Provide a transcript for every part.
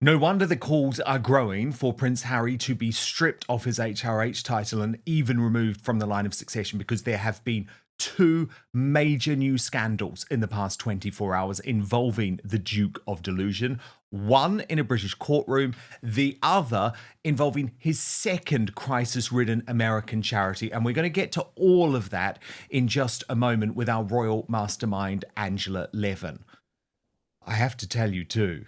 No wonder the calls are growing for Prince Harry to be stripped of his HRH title and even removed from the line of succession, because there have been two major new scandals in the past 24 hours involving the Duke of Delusion. One in a British courtroom, the other involving his second crisis-ridden American charity. And we're going to get to all of that in just a moment with our Royal Mastermind Angela Levin. I have to tell you too,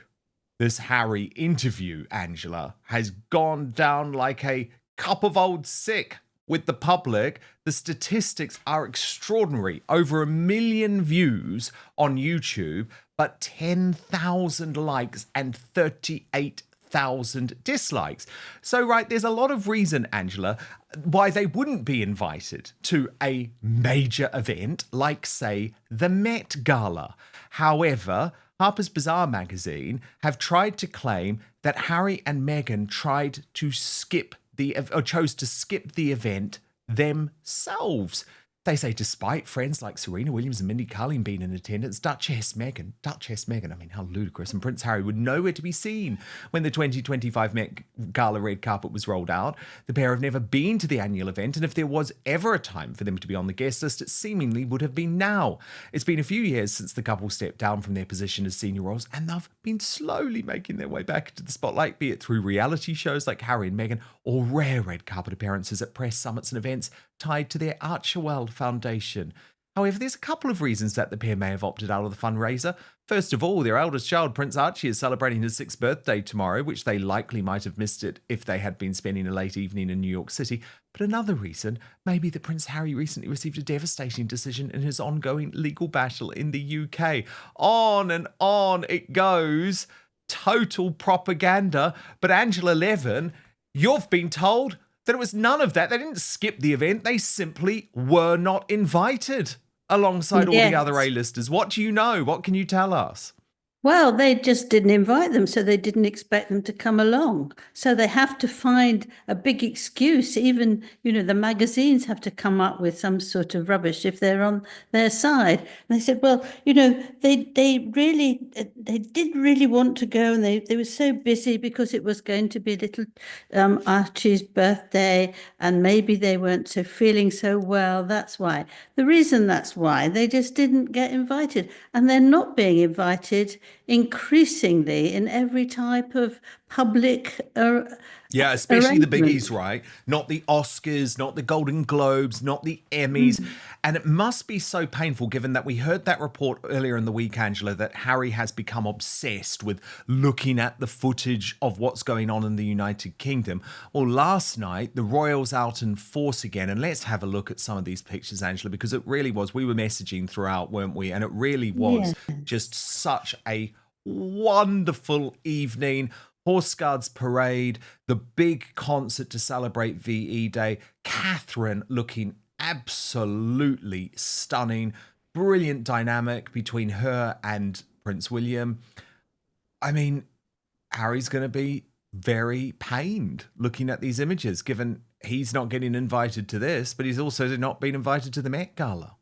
this Harry interview, Angela, has gone down like a cup of old sick with the public. The statistics are extraordinary. Over 1 million views on YouTube, but 10,000 likes and 38,000 dislikes. So, right, there's a lot of reason, Angela, why they wouldn't be invited to a major event like, say, the Met Gala. However, Harper's Bazaar magazine have tried to claim that Harry and Meghan chose to skip the event themselves. They say despite friends like Serena Williams and Mindy Kaling being in attendance, Duchess Meghan, I mean, how ludicrous, and Prince Harry were nowhere to be seen when the 2025 Met Gala red carpet was rolled out. The pair have never been to the annual event, and if there was ever a time for them to be on the guest list, it seemingly would have been now. It's been a few years since the couple stepped down from their position as senior royals, and they've been slowly making their way back into the spotlight, be it through reality shows like Harry and Meghan or rare red carpet appearances at press summits and events tied to their Archewell Foundation. However, there's a couple of reasons that the pair may have opted out of the fundraiser. First of all, their eldest child, Prince Archie, is celebrating his 6th birthday tomorrow, which they likely might have missed it if they had been spending a late evening in New York City. But another reason may be that Prince Harry recently received a devastating decision in his ongoing legal battle in the UK. On and on it goes. Total propaganda. But Angela Levin, you've been told that it was none of that. They didn't skip the event. They simply were not invited alongside all the other A-listers. What do you know? What can you tell us? Well, they just didn't invite them, so they didn't expect them to come along. So they have to find a big excuse. Even, the magazines have to come up with some sort of rubbish if they're on their side. And they said, well, they did really want to go, and they were so busy because it was going to be little Archie's birthday, and maybe they weren't feeling so well. That's why. The reason that's why they just didn't get invited, and they're not being invited increasingly in every type of public Yeah, especially the biggies, right? Not the Oscars, not the Golden Globes, not the Emmys. And it must be so painful, given that we heard that report earlier in the week, Angela, that Harry has become obsessed with looking at the footage of what's going on in the United Kingdom. Well, last night, the royals out in force again. And let's have a look at some of these pictures, Angela, because it really was. We were messaging throughout, weren't we? And it really was just such a wonderful evening. Horse Guards Parade, the big concert to celebrate VE Day, Catherine looking absolutely stunning, brilliant dynamic between her and Prince William. I mean, Harry's going to be very pained looking at these images, given he's not getting invited to this, but he's also not been invited to the Met Gala.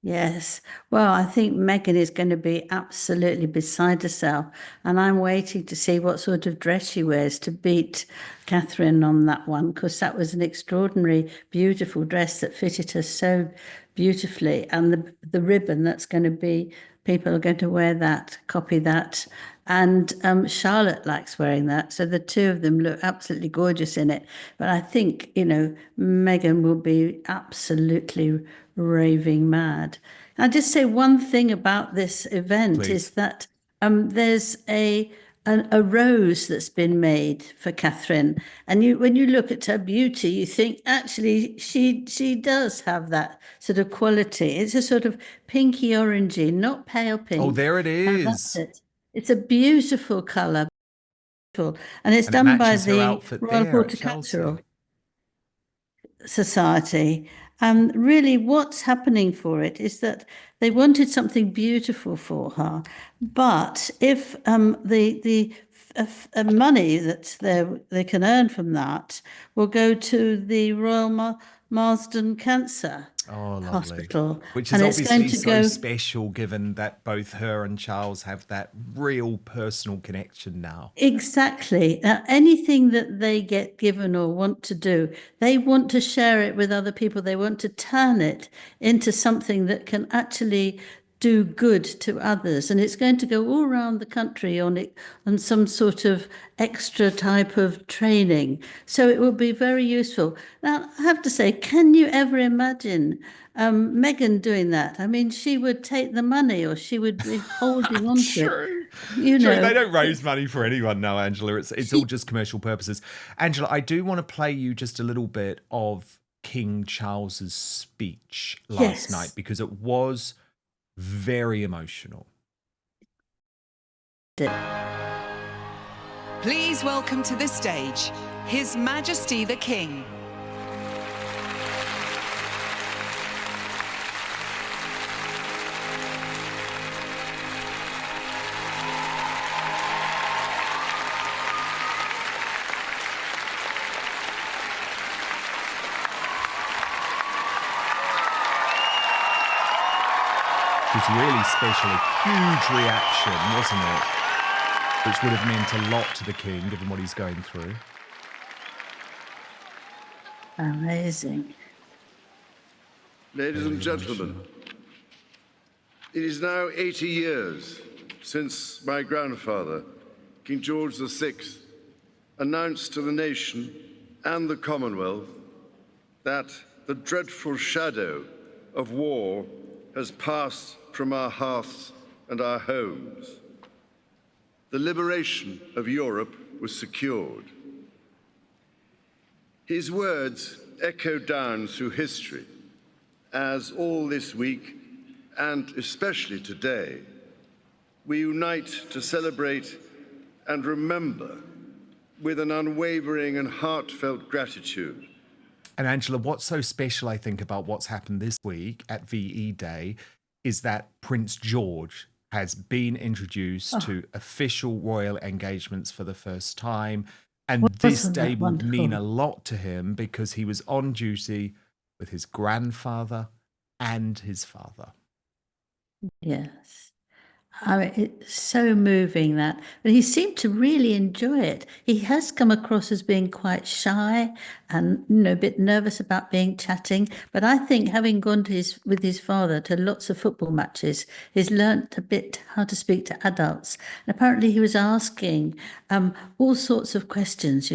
Yes. Well, I think Meghan is going to be absolutely beside herself. And I'm waiting to see what sort of dress she wears to beat Catherine on that one, because that was an extraordinary, beautiful dress that fitted her so beautifully. And the ribbon that's going to be, people are going to wear that, copy that. And Charlotte likes wearing that. So the two of them look absolutely gorgeous in it. But I think, Meghan will be absolutely raving mad. I'll just say one thing about this event Please. is that there's a rose that's been made for Catherine, and when you look at her beauty, you think actually she does have that sort of quality. It's a sort of pinky orangey, not pale pink. Oh, there it is. That's it. It's a beautiful colour, and it's And it done by matches her the outfit Royal there at Chelsea. Horticultural Society. And really, what's happening for it is that they wanted something beautiful for her, but if the money that they can earn from that will go to the Royal Marsden Cancer Oh, lovely. Hospital, Which is and it's going obviously to so go. special given that both her and Charles have that real personal connection now. Exactly. Anything that they get given or want to do, they want to share it with other people. They want to turn it into something that can actually do good to others. And it's going to go all around the country on it, on some sort of extra type of training. So it will be very useful. Now, I have to say, can you ever imagine Meghan doing that? I mean, she would take the money or she would be holding on to it. True. You True. They know, don't raise money for anyone now, Angela. It's all she, just commercial purposes. Angela, I do want to play you just a little bit of King Charles's speech last night yes. because it was very emotional. Please welcome to the stage His Majesty the King. It was really special, a huge reaction, wasn't it? Which would have meant a lot to the king, given what he's going through. Amazing. Ladies and gentlemen, it is now 80 years since my grandfather, King George VI, announced to the nation and the Commonwealth that the dreadful shadow of war has passed from our hearths and our homes. The liberation of Europe was secured. His words echo down through history as all this week, and especially today, we unite to celebrate and remember with an unwavering and heartfelt gratitude. And Angela, what's so special, I think, about what's happened this week at VE Day is that Prince George has been introduced to official royal engagements for the first time. And this Wasn't day that will mean a wonderful? lot to him because he was on duty with his grandfather and his father. Yes. I mean, it's so moving that, but he seemed to really enjoy it. He has come across as being quite shy and, a bit nervous about being chatting. But I think having gone to with his father to lots of football matches, he's learnt a bit how to speak to adults. And apparently he was asking all sorts of questions,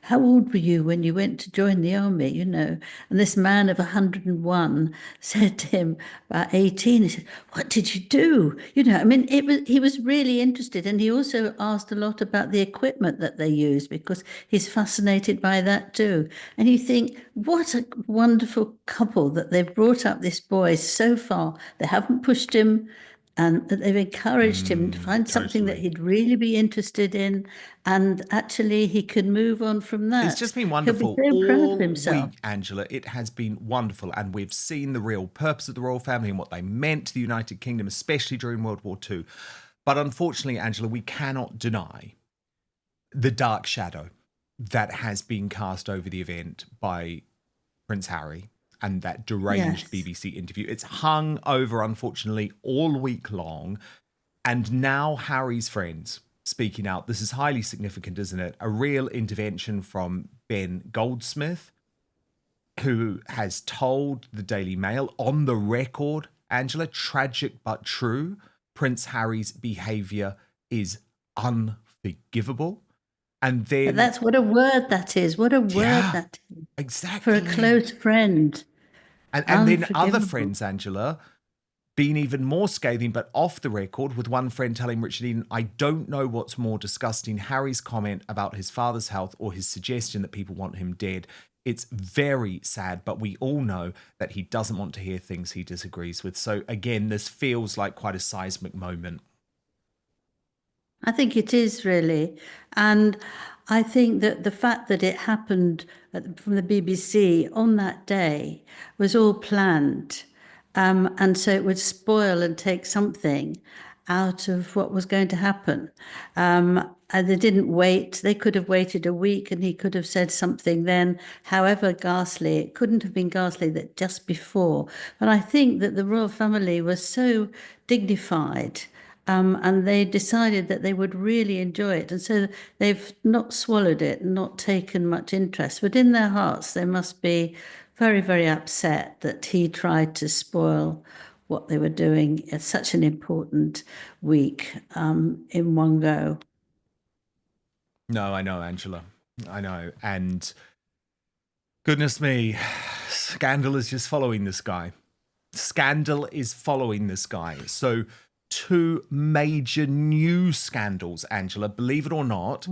how old were you when you went to join the army, And this man of 101 said to him about 18, he said, what did you do? I mean, he was really interested, and he also asked a lot about the equipment that they use because he's fascinated by that too. And you think, what a wonderful couple that they've brought up this boy so far. They haven't pushed him, and that they've encouraged him to find something that Totally. he'd really be interested in, and actually he could move on from It's that. just been He'll be wonderful so proud of all himself. week, Angela. It has been wonderful. And we've seen the real purpose of the royal family and what they meant to the United Kingdom, especially during World War II. But unfortunately, Angela, we cannot deny the dark shadow that has been cast over the event by Prince Harry and that deranged Yes. BBC interview. It's hung over, unfortunately, all week long. And now Harry's friends speaking out. This is highly significant, isn't it? A real intervention from Ben Goldsmith, who has told the Daily Mail on the record, Angela, tragic but true, Prince Harry's behaviour is unforgivable. And But then, that's what a word that is. What a word yeah, that is for a exactly. close friend. And then other Unforgivable. friends, Angela, being even more scathing, but off the record, with one friend telling Richard Eden, I don't know what's more disgusting, Harry's comment about his father's health or his suggestion that people want him dead. It's very sad, but we all know that he doesn't want to hear things he disagrees with. So again, this feels like quite a seismic moment. I think it is really. And I think that the fact that it happened from the BBC on that day was all planned. And so it would spoil and take something. out of what was going to happen. And they didn't wait. They could have waited a week and he could have said something then. However ghastly, it couldn't have been ghastly that just before. But I think that the royal family was so dignified, and they decided that they would really enjoy it. And so they've not swallowed it, not taken much interest. But in their hearts, they must be very, very upset that he tried to spoil what they were doing at such an important week in one go. No, I know, Angela. I know. And goodness me, scandal is just following this guy. Scandal is following this guy. So 2 major news scandals, Angela, believe it or not,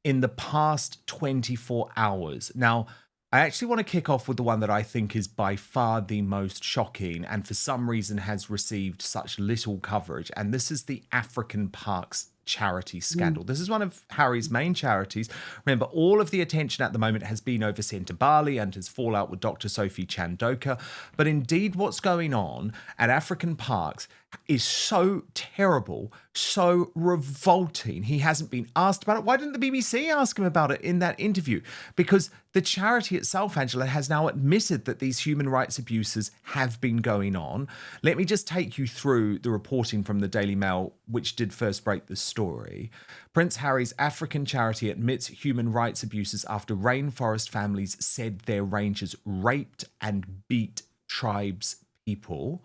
in the past 24 hours. Now, I actually want to kick off with the one that I think is by far the most shocking and for some reason has received such little coverage. And this is the African Parks charity scandal. This is one of Harry's main charities. Remember, all of the attention at the moment has been over Bali and his fallout with Dr. Sophie Chandoka. But indeed, what's going on at African Parks is so terrible, so revolting. He hasn't been asked about it. Why didn't the BBC ask him about it in that interview? Because the charity itself, Angela, has now admitted that these human rights abuses have been going on. Let me just take you through the reporting from the Daily Mail, which did first break the story. Prince Harry's African charity admits human rights abuses after rainforest families said their rangers raped and beat tribes people.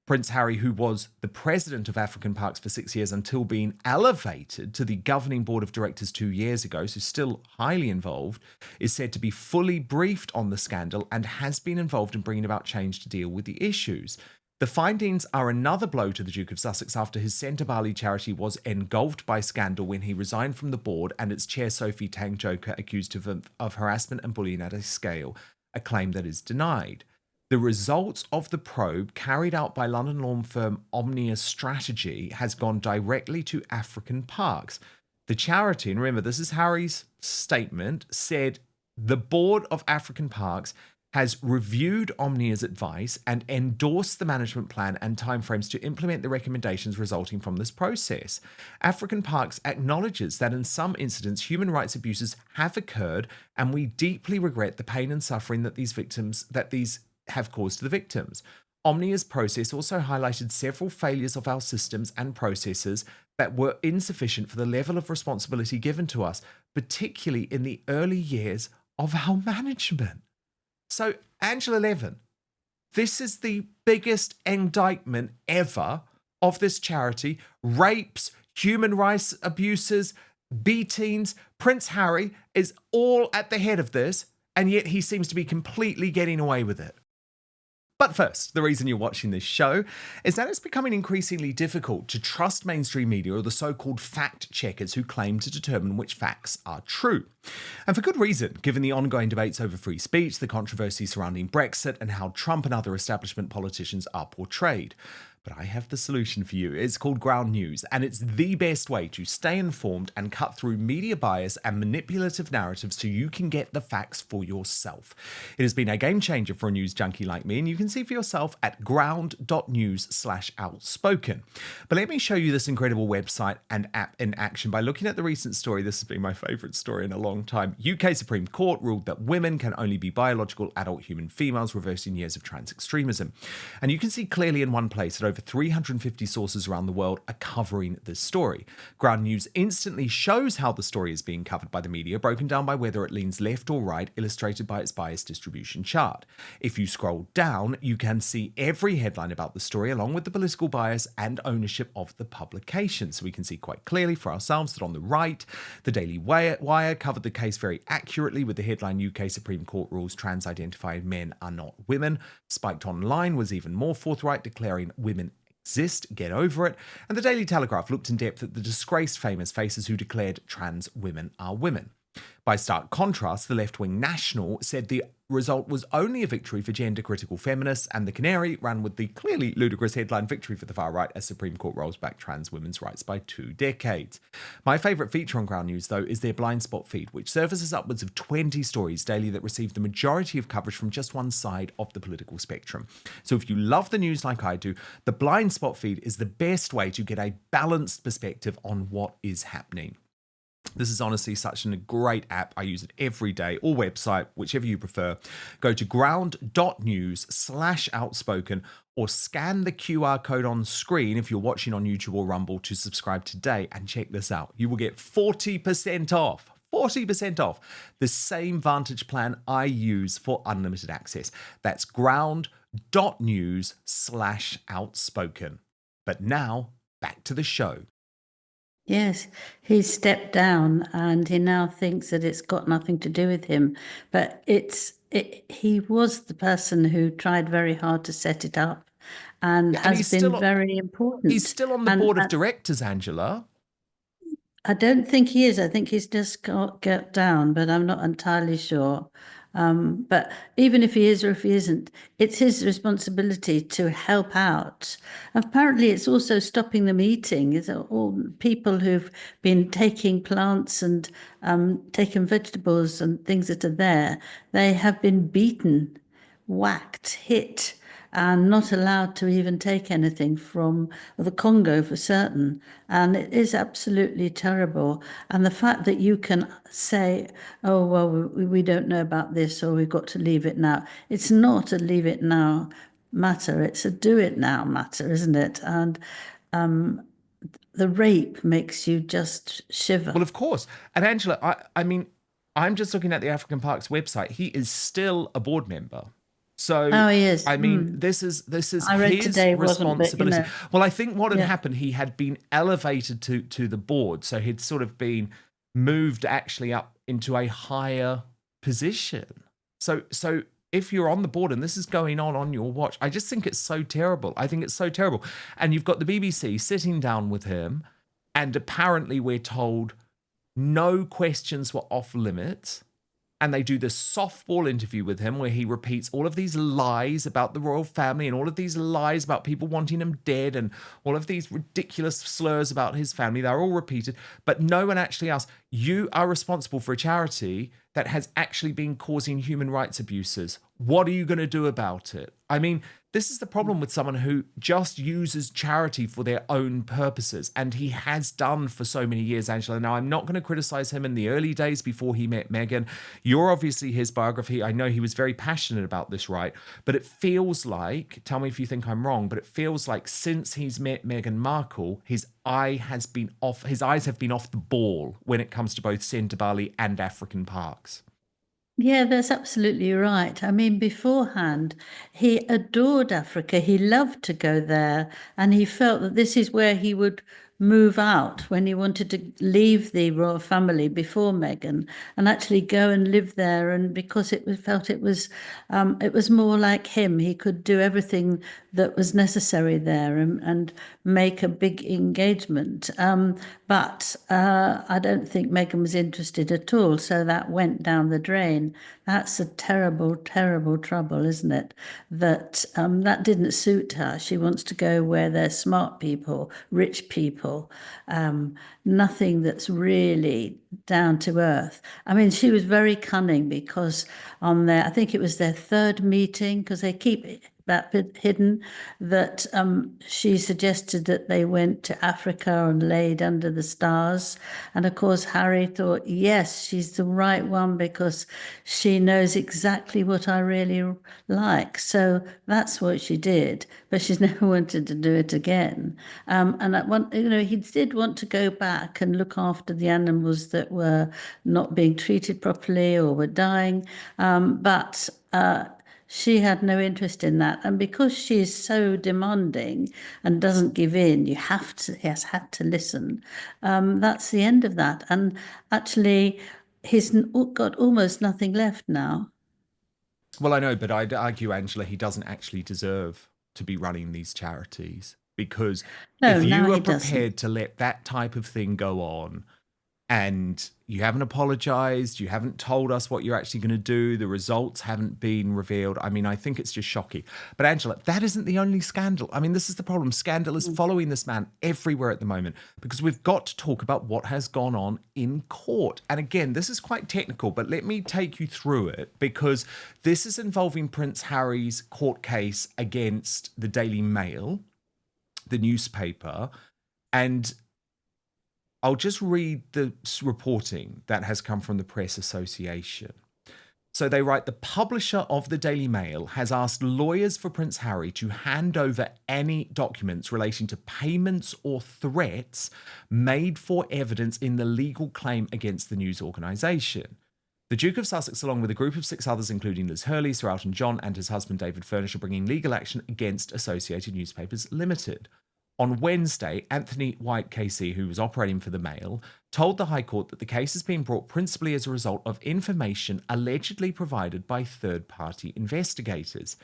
Prince Harry, who was the president of African Parks for 6 years until being elevated to the governing board of directors 2 years ago, so still highly involved, is said to be fully briefed on the scandal and has been involved in bringing about change to deal with the issues. The findings are another blow to the Duke of Sussex after his Bali charity was engulfed by scandal when he resigned from the board and its chair Sophie Chandoka accused of harassment and bullying at a scale, a claim that is denied. The results of the probe carried out by London law firm Omnia Strategy has gone directly to African Parks. The charity, and remember this is Harry's statement, said the board of African Parks has reviewed Omnia's advice and endorsed the management plan and timeframes to implement the recommendations resulting from this process. African Parks acknowledges that in some incidents human rights abuses have occurred, and we deeply regret the pain and suffering that these have caused to the victims. Omnia's process also highlighted several failures of our systems and processes that were insufficient for the level of responsibility given to us, particularly in the early years of our management. So, Angela Levin, this is the biggest indictment ever of this charity. Rapes, human rights abuses, beatings. Prince Harry is all at the head of this, and yet he seems to be completely getting away with it. But first, the reason you're watching this show is that it's becoming increasingly difficult to trust mainstream media or the so-called fact checkers who claim to determine which facts are true. And for good reason, given the ongoing debates over free speech, the controversy surrounding Brexit, and how Trump and other establishment politicians are portrayed. But I have the solution for you. It's called Ground News, and it's the best way to stay informed and cut through media bias and manipulative narratives so you can get the facts for yourself. It has been a game changer for a news junkie like me, and you can see for yourself at ground.news/outspoken. But let me show you this incredible website and app in action by looking at the recent story. This has been my favourite story in a long time. UK Supreme Court ruled that women can only be biological adult human females, reversing years of trans extremism. And you can see clearly in one place that over 350 sources around the world are covering this story. Ground News instantly shows how the story is being covered by the media, broken down by whether it leans left or right, illustrated by its bias distribution chart. If you scroll down, you can see every headline about the story, along with the political bias and ownership of the publication. So we can see quite clearly for ourselves that on the right, the Daily Wire covered the case very accurately with the headline UK Supreme Court rules trans-identified men are not women. Spiked Online was even more forthright, declaring women exist, get over it. And the Daily Telegraph looked in depth at the disgraced famous faces who declared trans women are women. By stark contrast, the left-wing National said the result was only a victory for gender-critical feminists, and the Canary ran with the clearly ludicrous headline victory for the far right as Supreme Court rolls back trans women's rights by 2 decades. My favourite feature on Ground News, though, is their blind spot feed, which surfaces upwards of 20 stories daily that receive the majority of coverage from just one side of the political spectrum. So if you love the news like I do, the blind spot feed is the best way to get a balanced perspective on what is happening. This is honestly such a great app. I use it every day, or website, whichever you prefer. Go to ground.news/outspoken or scan the QR code on screen if you're watching on YouTube or Rumble to subscribe today, and check this out. You will get 40% off. 40% off the same Vantage plan I use for unlimited access. That's ground.news/outspoken. But now, back to the show. Yes, he's stepped down and he now thinks that it's got nothing to do with him. But he was the person who tried very hard to set it up and And has been very important. He's still on the board of directors, Angela. I don't think he is. I think he's just got down, but I'm not entirely sure. But even if he is or if he isn't, it's his responsibility to help out. Apparently, it's also stopping them eating. It's all people who've been taking plants and taking vegetables and things that are there. They have been beaten, whacked, hit, and not allowed to even take anything from the Congo for certain. And it is absolutely terrible. And the fact that you can say, oh, well, we don't know about this, or we've got to leave it now. It's not a leave it now matter. It's a do it now matter, isn't it? And the rape makes you just shiver. Well, of course. And Angela, I mean, I'm just looking at the African Parks website. He is still a board member. So, he is. I mean, this is I read his today responsibility. Wasn't, Well, I think what had happened, he had been elevated to the board. So he'd sort of been moved actually up into a higher position. So if you're on the board and this is going on your watch, I just think it's so terrible. I think it's so terrible. And you've got the BBC sitting down with him, and apparently we're told no questions were off limits. And they do this softball interview with him where he repeats all of these lies about the royal family and all of these lies about people wanting him dead and all of these ridiculous slurs about his family. They're all repeated, but no one actually asks, you are responsible for a charity that has actually been causing human rights abuses. What are you going to do about it? I mean, this is the problem with someone who just uses charity for their own purposes, and he has done for so many years, Angela. Now, I'm not going to criticize him in the early days before he met Meghan. You're obviously his biography. I know he was very passionate about this, right? But it feels like, tell me if you think I'm wrong, but it feels like since he's met Meghan Markle, his eyes have been off the ball when it comes to both Centre Bali and African Parks. Yeah, that's absolutely right. I mean, beforehand, he adored Africa. He loved to go there, and he felt that this is where he would move out when he wanted to leave the royal family before Meghan and actually go and live there. And because it was more like him, he could do everything that was necessary there and make a big engagement. But I don't think Meghan was interested at all. So that went down the drain. That's a terrible, terrible trouble, isn't it? That didn't suit her. She wants to go where there's smart people, rich people, nothing that's really down to earth. I mean, she was very cunning because I think it was their third meeting, because they keep that bit hidden, that she suggested that they went to Africa and laid under the stars. And of course, Harry thought, yes, she's the right one because she knows exactly what I really like. So that's what she did, but she's never wanted to do it again. And he did want to go back and look after the animals that were not being treated properly or were dying. But she had no interest in that. And because she is so demanding and doesn't give in, he has had to listen. That's the end of that. And actually, he's got almost nothing left now. Well, I know, but I'd argue, Angela, he doesn't actually deserve to be running these charities, because if you are prepared to let that type of thing go on, and you haven't apologized. You haven't told us what you're actually going to do. The results haven't been revealed. I mean, I think it's just shocking. But Angela, that isn't the only scandal. I mean, this is the problem. Scandal is following this man everywhere at the moment because we've got to talk about what has gone on in court. And again, this is quite technical, but let me take you through it because this is involving Prince Harry's court case against the Daily Mail, the newspaper, and I'll just read the reporting that has come from the Press Association. So they write, the publisher of the Daily Mail has asked lawyers for Prince Harry to hand over any documents relating to payments or threats made for evidence in the legal claim against the news organisation. The Duke of Sussex, along with a group of 6 others, including Liz Hurley, Sir Elton John and his husband David Furnish, are bringing legal action against Associated Newspapers Limited. On Wednesday, Anthony White KC, who was operating for the Mail, told the High Court that the case has been brought principally as a result of information allegedly provided by third-party investigators.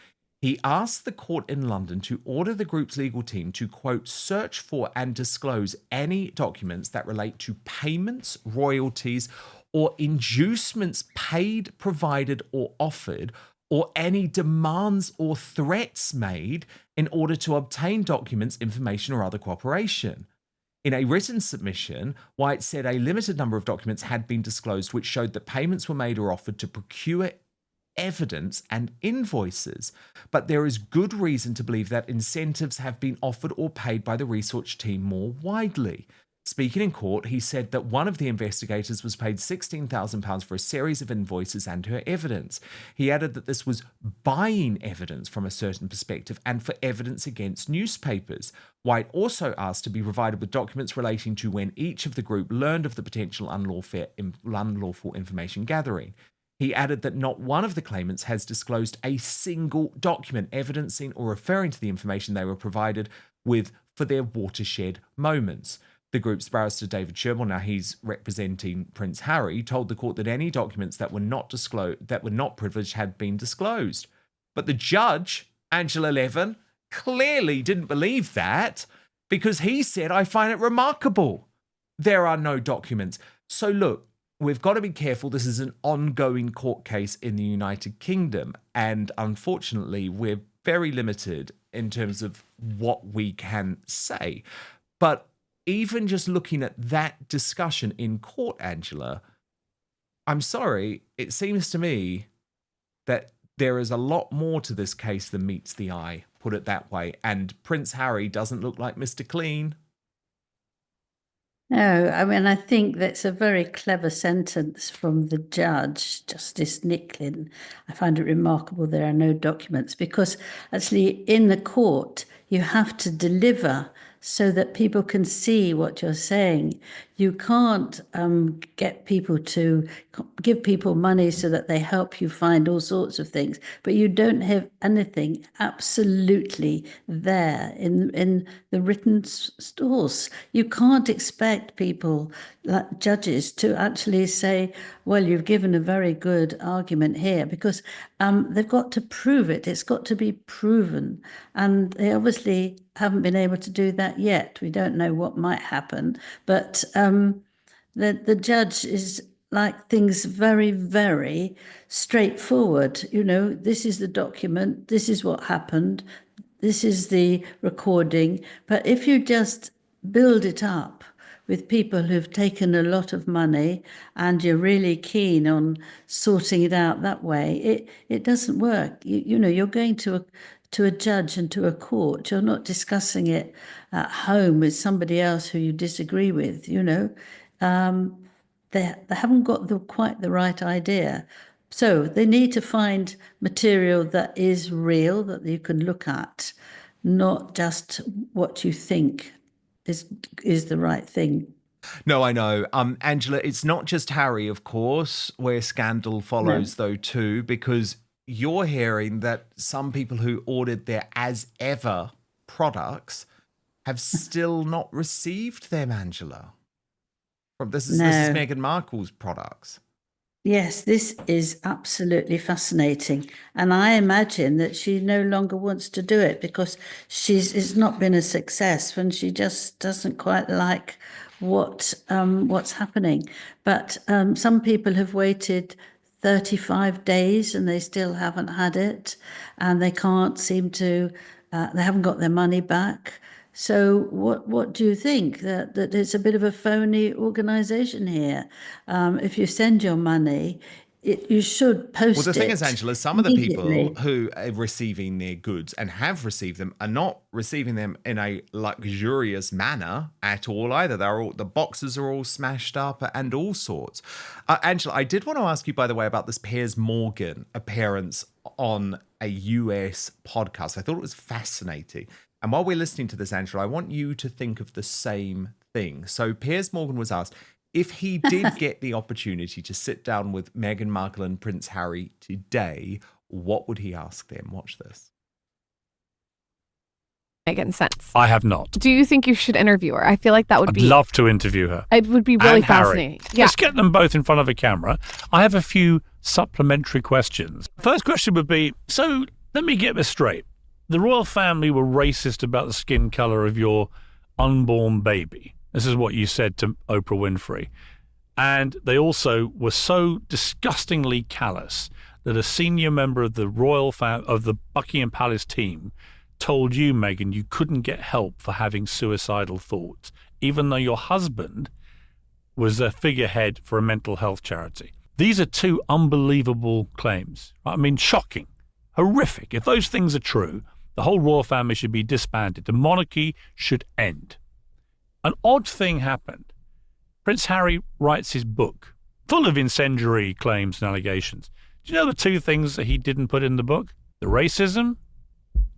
He asked the court in London to order the group's legal team to, quote, search for and disclose any documents that relate to payments, royalties, or inducements paid, provided, or offered, or any demands or threats made in order to obtain documents, information, or other cooperation. In a written submission, White said a limited number of documents had been disclosed which showed that payments were made or offered to procure evidence and invoices, but there is good reason to believe that incentives have been offered or paid by the research team more widely. Speaking in court, he said that one of the investigators was paid £16,000 for a series of invoices and her evidence. He added that this was buying evidence from a certain perspective and for evidence against newspapers. White also asked to be provided with documents relating to when each of the group learned of the potential unlawful information gathering. He added that not one of the claimants has disclosed a single document evidencing or referring to the information they were provided with for their watershed moments. The group's barrister, David Sherborne, now he's representing Prince Harry, told the court that any documents that were not privileged had been disclosed. But the judge, Angela Levin, clearly didn't believe that because he said, I find it remarkable there are no documents. So look, we've got to be careful. This is an ongoing court case in the United Kingdom. And unfortunately, we're very limited in terms of what we can say. But even just looking at that discussion in court, Angela, I'm sorry, it seems to me that there is a lot more to this case than meets the eye, put it that way. And Prince Harry doesn't look like Mr. Clean. No, I mean, I think that's a very clever sentence from the judge, Justice Nicklin. I find it remarkable there are no documents because actually in the court, you have to deliver so that people can see what you're saying. You can't get people to give people money so that they help you find all sorts of things, but you don't have anything absolutely there in the written source. You can't expect people, like judges, to actually say, well, you've given a very good argument here, because they've got to prove it. It's got to be proven. And they obviously haven't been able to do that yet. We don't know what might happen, but the judge is like things very, very straightforward. You know, this is the document, this is what happened, this is the recording. But if you just build it up with people who've taken a lot of money and you're really keen on sorting it out that way, it doesn't work. You know, you're going to a judge and to a court. You're not discussing it at home with somebody else who you disagree with, you know. They haven't got quite the right idea. So they need to find material that is real, that you can look at, not just what you think is the right thing. No, I know. Angela, it's not just Harry, of course, where scandal follows, though, too, because you're hearing that some people who ordered their as ever products have still not received them, Angela. This is Meghan Markle's products. Yes, this is absolutely fascinating. And I imagine that she no longer wants to do it because it's not been a success and she just doesn't quite like what's happening. But some people have waited 35 days and they still haven't had it, and they can't seem to, they haven't got their money back. So what do you think? That it's a bit of a phony organisation here? If you send your money, you should post Well, the thing is, it Angela, some of the people immediately. who are receiving their goods and have received them are not receiving them in a luxurious manner at all either. The boxes are all smashed up and all sorts. Angela, I did want to ask you, by the way, about this Piers Morgan appearance on a US podcast. I thought it was fascinating. And while we're listening to this, Angela, I want you to think of the same thing. So Piers Morgan was asked, if he did get the opportunity to sit down with Meghan Markle and Prince Harry today, what would he ask them? Watch this. Making sense. I have not. Do you think you should interview her? I feel like that would I'd be... love to interview her. It would be really And Harry. fascinating. Yeah. Let's get them both in front of a camera. I have a few supplementary questions. First question would be, so let me get this straight. The royal family were racist about the skin colour of your unborn baby. This is what you said to Oprah Winfrey. And they also were so disgustingly callous that a senior member of the of the Buckingham Palace team told you, Meghan, you couldn't get help for having suicidal thoughts, even though your husband was a figurehead for a mental health charity. These are two unbelievable claims. I mean, shocking, horrific. If those things are true, the whole royal family should be disbanded. The monarchy should end. An odd thing happened. Prince Harry writes his book, full of incendiary claims and allegations. Do you know the two things that he didn't put in the book? The racism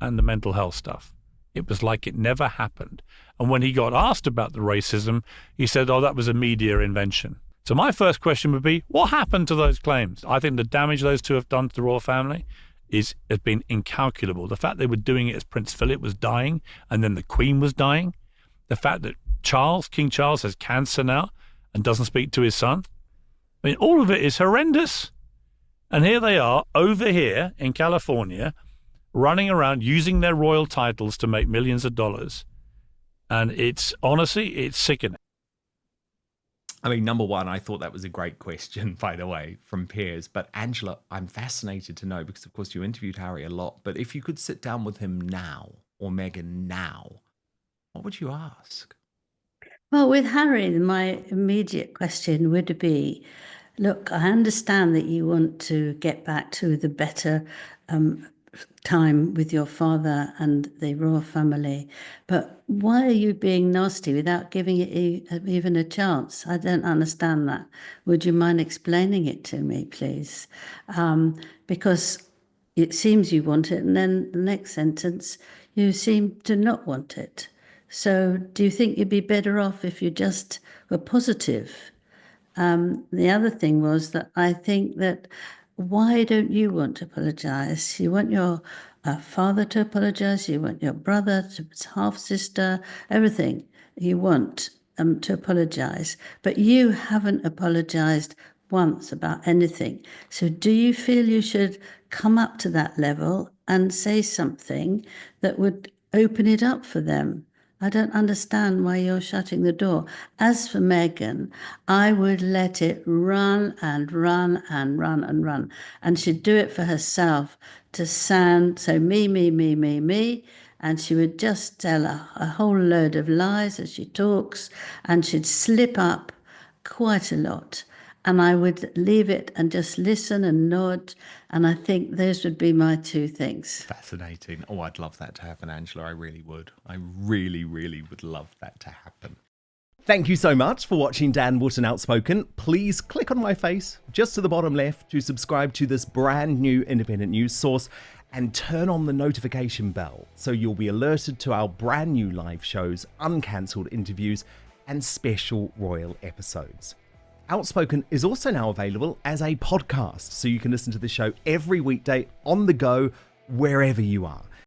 and the mental health stuff. It was like it never happened. And when he got asked about the racism, he said, oh, that was a media invention. So my first question would be, what happened to those claims? I think the damage those two have done to the royal family has been incalculable. The fact they were doing it as Prince Philip was dying and then the Queen was dying. The fact that King Charles has cancer now and doesn't speak to his son. I mean, all of it is horrendous. And here they are over here in California running around using their royal titles to make millions of dollars. And it's sickening. I mean, number one, I thought that was a great question, by the way, from Piers. But Angela, I'm fascinated to know, because of course you interviewed Harry a lot, but if you could sit down with him now, or Meghan now, what would you ask? Well, with Harry, my immediate question would be, look, I understand that you want to get back to the better time with your father and the royal family, but why are you being nasty without giving it even a chance? I don't understand that. Would you mind explaining it to me, please? Because it seems you want it, and then the next sentence, you seem to not want it. So do you think you'd be better off if you just were positive? The other thing was that I think that, why don't you want to apologise? You want your father to apologise, you want your brother, half-sister, everything you want to apologise, but you haven't apologised once about anything. So do you feel you should come up to that level and say something that would open it up for them? I don't understand why you're shutting the door. As for Meghan, I would let it run and run and run and run. And she'd do it for herself to sound so me. And she would just tell a whole load of lies as she talks, and she'd slip up quite a lot. And I would leave it and just listen and nod. And I think those would be my two things. Fascinating. Oh, I'd love that to happen, Angela. I really would. I really, really would love that to happen. Thank you so much for watching Dan Wootton Outspoken. Please click on my face just to the bottom left to subscribe to this brand new independent news source and turn on the notification bell so you'll be alerted to our brand new live shows, uncancelled interviews, and special royal episodes. Outspoken is also now available as a podcast, so you can listen to the show every weekday on the go, wherever you are.